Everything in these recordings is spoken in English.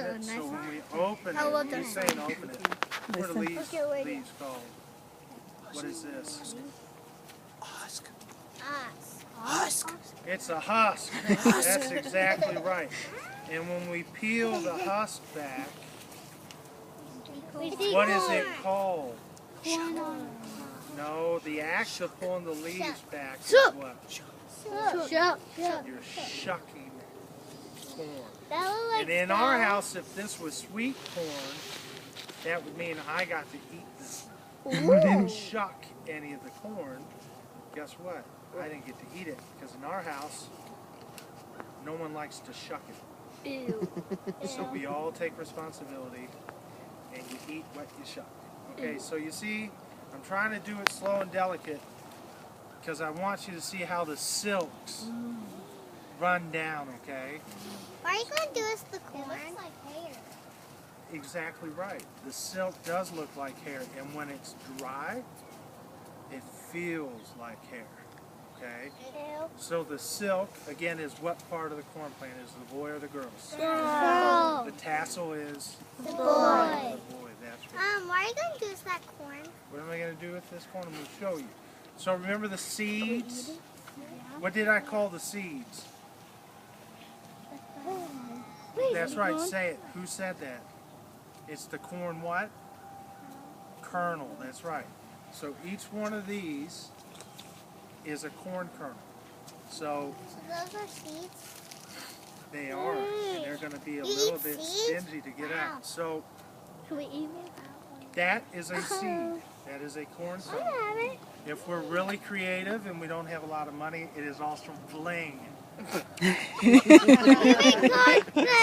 it. So when we open it, he's saying open it. What are these leaves called? What is this? Husk. Husk. It's a husk. That's exactly right. And when we peel the husk back, what is it called? No, the act of pulling the leaves back is what? You're shucking corn. And in our house, if this was sweet corn, that would mean I got to eat this. If we didn't shuck any of the corn, guess what? I didn't get to eat it, because in our house, no one likes to shuck it. Ew. So we all take responsibility, and you eat what you shuck. Okay, so you see, I'm trying to do it slow and delicate, because I want you to see how the silks run down, okay? Why are you going to do this the corn? It looks like hair. Exactly right. The silk does look like hair, and when it's dry, it feels like hair, okay? Ew. So the silk, again, is what part of the corn plant? Is the boy or the girl? Girl. The tassel is? The boy. The boy, that's right. Why are you going to do this that corn? What am I going to do with this corn? I'm going to show you. So remember the seeds? What did I call the seeds? That's right, say it. Who said that? It's the corn what? Kernel, that's right. So each one of these is a corn kernel. So those are seeds? they are, and they're going to be a little bit stingy to get out. So Can we eat that is a seed. That is a corn kernel. If we're really creative and we don't have a lot of money, it is also bling. It's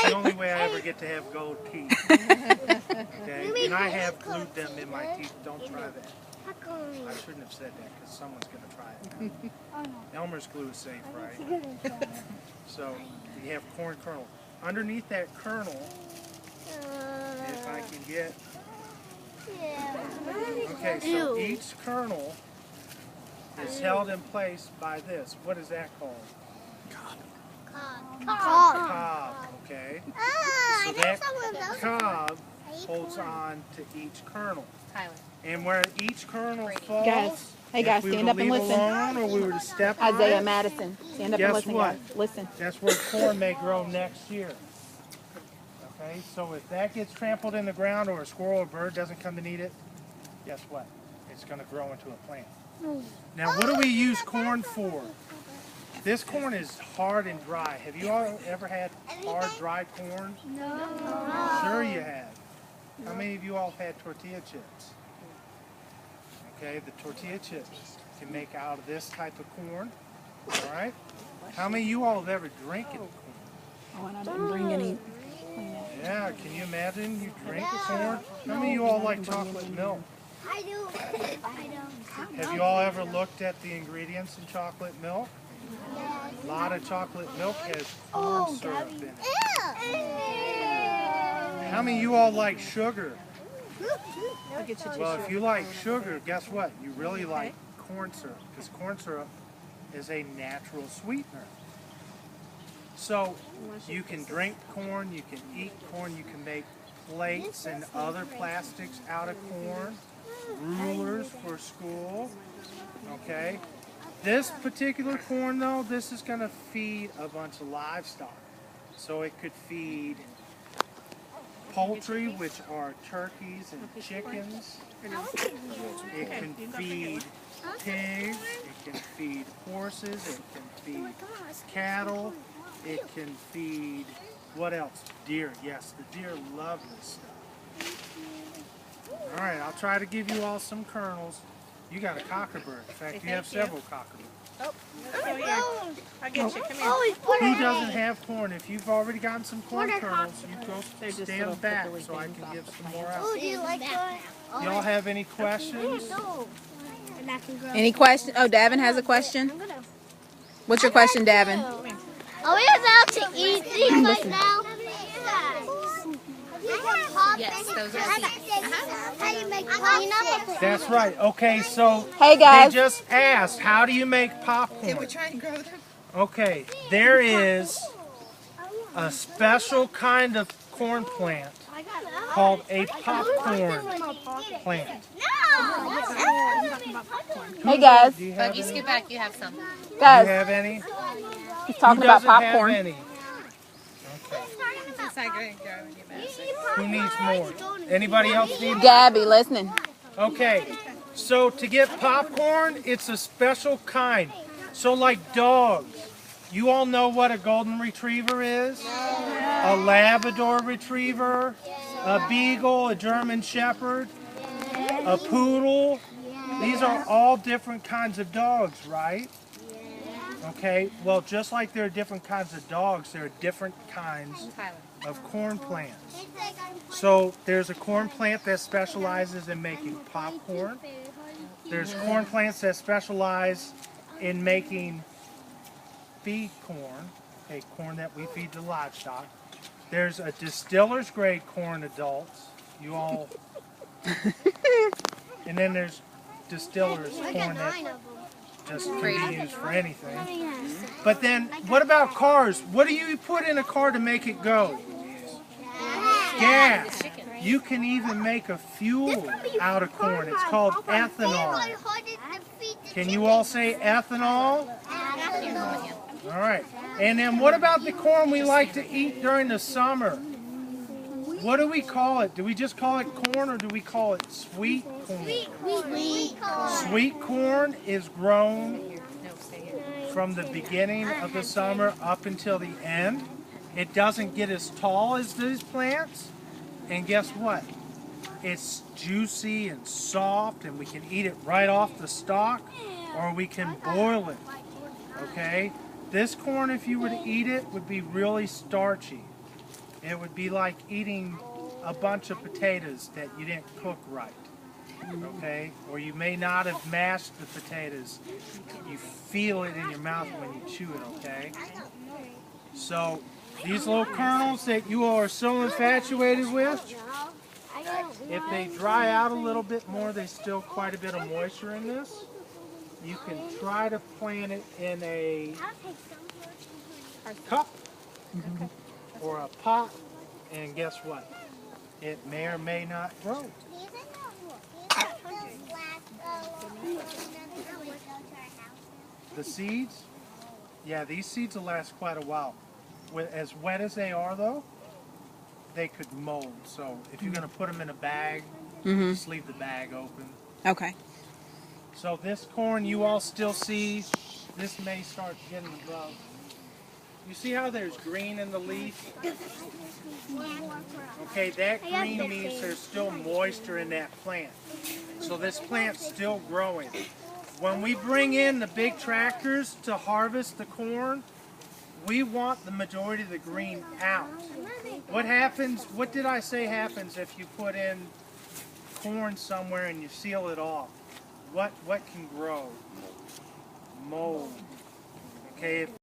the only way I ever get to have gold teeth. Okay? And I have glued them in my teeth. Don't try that. I shouldn't have said that because someone's going to try it now. Elmer's glue is safe, right? So we have corn kernel. Underneath that kernel, if I can get... Okay, so each kernel is held in place by this. What is that called? Cob, okay? So that cob holds on to each kernel. And where each kernel falls, Guys, hey guys, stand up and listen. Alone, or we were to step on Isaiah it, Madison, stand up guess and listen, what? guys. Listen. That's where corn may grow next year. Okay, so if that gets trampled in the ground or a squirrel or bird doesn't come and eat it, guess what? It's going to grow into a plant. Now, what do we use corn for? This corn is hard and dry. Have you all ever had hard, dry corn? No. Sure you have. How many of you all have had tortilla chips? Okay, the tortilla chips can make out of this type of corn. All right? How many of you all have ever drinking corn? Oh, and I didn't bring any. Yeah, can you imagine you drink the corn? How many of you all like chocolate milk? I do. Have you all ever looked at the ingredients in chocolate milk? A lot of chocolate milk has corn syrup in it. How many of you all like sugar? Well, if you like sugar, guess what? You really like corn syrup, because corn syrup is a natural sweetener. So you can drink corn, you can eat corn, you can make plates and other plastics out of corn, rulers for school, okay? This particular corn though, this is going to feed a bunch of livestock. So it could feed poultry, which are turkeys and chickens. It can feed pigs, it can feed horses, it can feed cattle, it can feed, what else? Deer. Yes, the deer love this stuff. All right, I'll try to give you all some kernels. You got a cockerbird. In fact, you have several cockerbirds. Oh, go here. I'll get you. Come here. Who doesn't have corn? If you've already gotten some corn kernels, you go stand back so I can give some more out. Oh, do you like corn? Y'all have any questions? Any question? Oh, Davin has a question. What's your question, Davin? Are we allowed to eat these right now? Yes, those are seeds. How do you make popcorn? That's right. Okay, so Hey guys. they just asked, how do you make popcorn? We're trying to grow them. Okay, there is a special kind of corn plant called a popcorn plant. Hey guys, Do you have Buggy, any? scoot back. You have some. Do you guys, have any? he's talking Who about doesn't have popcorn. any? Who needs more? Anybody else need more? Gabby, listening. Okay, so to get popcorn, it's a special kind. So like dogs, you all know what a golden retriever is? A Labrador retriever, a beagle, a German shepherd, a poodle. These are all different kinds of dogs, right? Okay, well just like there are different kinds of dogs, there are different kinds of corn plants. So there's a corn plant that specializes in making popcorn. There's corn plants that specialize in making feed corn, okay, corn that we feed to livestock. There's a distiller's grade corn adults, you all, and then there's distiller's corn that just can be used for anything. But then, what about cars? What do you put in a car to make it go? Gas. You can even make a fuel out of corn. It's called ethanol. Can you all say ethanol? All right. And then what about the corn we like to eat during the summer? What do we call it? Do we just call it corn or do we call it sweet corn? Sweet corn is grown from the beginning of the summer up until the end. It doesn't get as tall as these plants. And guess what? It's juicy and soft and we can eat it right off the stalk or we can boil it. Okay? This corn, if you were to eat it, would be really starchy. It would be like eating a bunch of potatoes that you didn't cook right. Okay? Or you may not have mashed the potatoes. You feel it in your mouth when you chew it, okay? So, these little kernels that you all are so infatuated with, if they dry out a little bit more, there's still quite a bit of moisture in this. You can try to plant it in a cup or a pot, and guess what? It may or may not grow. The seeds? Yeah, these seeds will last quite a while. As wet as they are, though, they could mold. So if you're going to put them in a bag, just leave the bag open. Okay. So this corn you all still see, this may start getting above. You see how there's green in the leaf? Okay, that green means there's still moisture in that plant. So this plant's still growing. When we bring in the big tractors to harvest the corn, we want the majority of the green out. What happens, what did I say happens if you put in corn somewhere and you seal it off? What can grow? Mold. Okay,